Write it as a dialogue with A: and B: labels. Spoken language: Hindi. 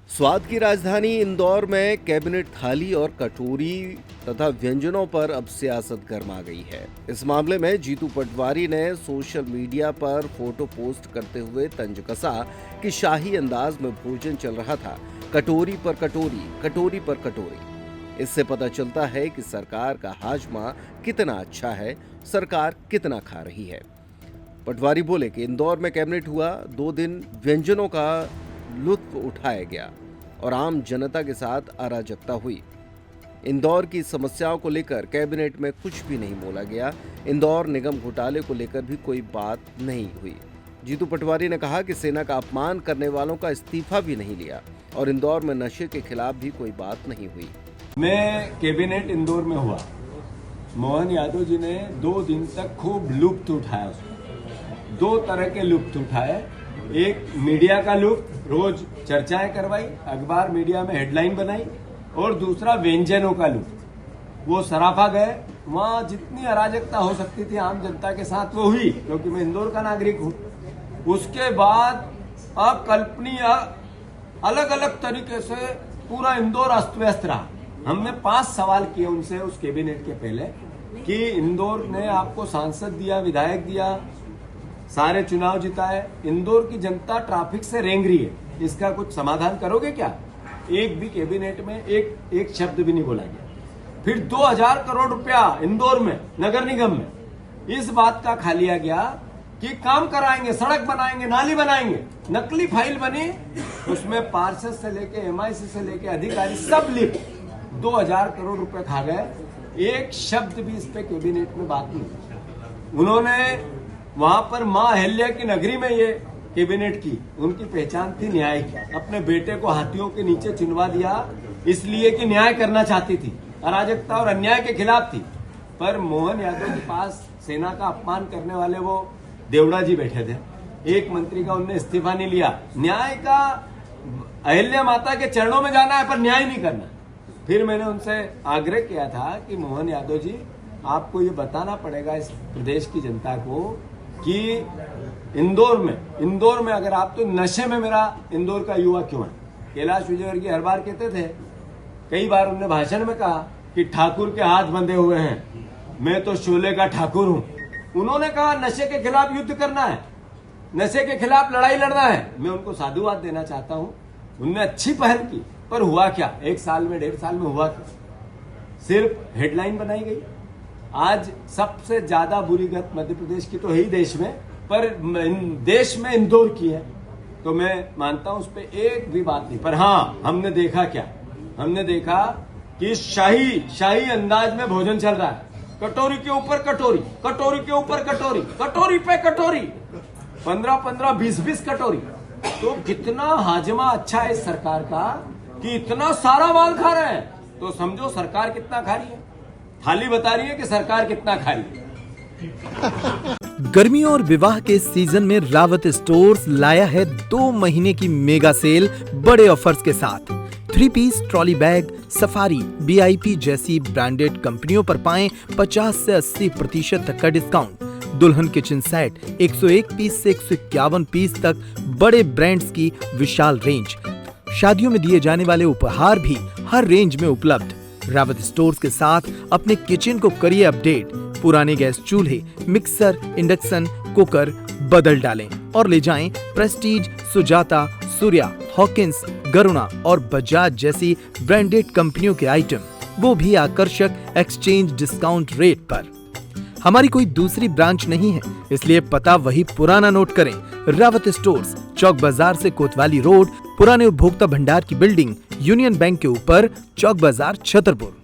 A: स्वाद की राजधानी इंदौर में कैबिनेट थाली और कटोरी तथा व्यंजनों पर अब सियासत गर्मा गई है। इस मामले में जीतू पटवारी ने सोशल मीडिया पर फोटो पोस्ट करते हुए तंज कसा कि शाही अंदाज में भोजन चल रहा था, कटोरी पर कटोरी, कटोरी पर कटोरी। इससे पता चलता है कि सरकार का हाजमा कितना अच्छा है, सरकार कितना खा रही है। पटवारी बोले कि इंदौर में कैबिनेट हुआ, 2 दिन व्यंजनों का लुत्फ उठाया गया और आम जनता के साथ अराजकता हुई। इंदौर की समस्याओं को लेकर कैबिनेट में कुछ भी नहीं बोला गया। इंदौर निगम घोटाले को लेकर भी कोई बात नहीं हुई। जीतू पटवारी ने कहा कि सेना का अपमान करने वालों का इस्तीफा भी नहीं लिया और इंदौर में नशे के खिलाफ भी कोई बात नहीं हुई।
B: मैं कैबिनेट इंदौर में हुआ, मोहन यादव जी ने 2 दिन तक खूब लुत्फ उठाया। 2 तरह के लुत्फ उठाए। एक मीडिया का लुत्फ, रोज चर्चाएं करवाई, अखबार मीडिया में हेडलाइन बनाई, और दूसरा व्यंजनों का लुत्फ। वो सराफा गए, वहां जितनी अराजकता हो सकती थी आम जनता के साथ वो हुई, क्योंकि मैं इंदौर का नागरिक हूं। उसके बाद अकल्पनीय अलग अलग तरीके से पूरा इंदौर अस्त व्यस्त रहा। हमने 5 सवाल किए उनसे उस कैबिनेट के पहले कि इंदौर ने आपको सांसद दिया, विधायक दिया, सारे चुनाव जिताए, इंदौर की जनता ट्रैफिक से रेंग रही है, इसका कुछ समाधान करोगे क्या? एक भी कैबिनेट में एक शब्द भी नहीं बोला गया। फिर 2000 करोड़ रुपया इंदौर में नगर निगम में इस बात का खा लिया गया कि काम कराएंगे, सड़क बनाएंगे, नाली बनाएंगे। नकली फाइल बनी, उसमें पार्षद से लेके MIC से लेके अधिकारी सब लिख 2000 करोड़ रुपए खा गए। एक शब्द भी इस पे कैबिनेट में बात नहीं। उन्होंने वहां पर मां अहिल्या की नगरी में ये कैबिनेट की, उनकी पहचान थी न्याय की। अपने बेटे को हाथियों के नीचे चुनवा दिया इसलिए कि न्याय करना चाहती थी, अराजकता और अन्याय के खिलाफ थी। पर मोहन यादव के पास सेना का अपमान करने वाले वो देवड़ा जी बैठे थे। एक मंत्री का उनने इस्तीफा नहीं लिया। न्याय का अहिल्या माता के चरणों में जाना है पर न्याय नहीं करना। फिर मैंने उनसे आग्रह किया था कि मोहन यादव जी, आपको ये बताना पड़ेगा इस प्रदेश की जनता को कि इंदौर में अगर आप, तो नशे में मेरा इंदौर का युवा क्यों है? कैलाश विजयवर्गीय हर बार कहते थे, कई बार उन्होंने भाषण में कहा कि ठाकुर के हाथ बंधे हुए हैं, मैं तो शोले का ठाकुर हूं। उन्होंने कहा नशे के खिलाफ युद्ध करना है, नशे के खिलाफ लड़ाई लड़ना है। मैं उनको साधुवाद देना चाहता हूं। उनने अच्छी पहल की, पर हुआ क्या? 1 साल में, 1.5 साल में हुआ क्या? सिर्फ हेडलाइन बनाई गई। आज सबसे ज्यादा बुरी गत मध्य प्रदेश की तो है ही देश में, पर देश में इंदौर की है। तो मैं मानता हूं उस पर एक भी बात नहीं। पर हाँ, हमने देखा क्या? हमने देखा कि शाही अंदाज में भोजन चल रहा है। कटोरी के ऊपर कटोरी, कटोरी के ऊपर कटोरी, कटोरी पे कटोरी, 15-15, 20-20 कटोरी। तो कितना हाजमा अच्छा है इस सरकार का कि इतना सारा माल खा रहे हैं। तो समझो सरकार कितना खा रही है। थाली बता रही है कि सरकार कितना खा रही है।
C: गर्मियों और विवाह के सीजन में रावत स्टोर्स लाया है 2 महीने की मेगा सेल बड़े ऑफर्स के साथ। 3 piece trolley bag, Safari, BIP जैसी ब्रांडेड कंपनियों पर पाएं 50 से 80% तक का डिस्काउंट। दुल्हन किचन सेट 101 पीस से 151 पीस तक बड़े ब्रांड्स की विशाल रेंज। शादियों में दिए जाने वाले उपहार भी हर रेंज में उपलब्ध। रावत स्टोर्स के साथ अपने किचन को करिए अपडेट। पुराने गैस चूल्हे, मिक्सर, इंडक्शन कुकर बदल डालें और ले जाएं प्रेस्टीज, सुजाता, सूर्या, हॉकिंस, गरुणा और बजाज जैसी ब्रांडेड कंपनियों के आइटम, वो भी आकर्षक एक्सचेंज डिस्काउंट रेट पर। हमारी कोई दूसरी ब्रांच नहीं है, इसलिए पता वही पुराना नोट करें। रावत स्टोर्स, चौक बाजार से कोतवाली रोड, पुराने उपभोक्ता भंडार की बिल्डिंग, यूनियन बैंक के ऊपर, चौक बाजार, छतरपुर।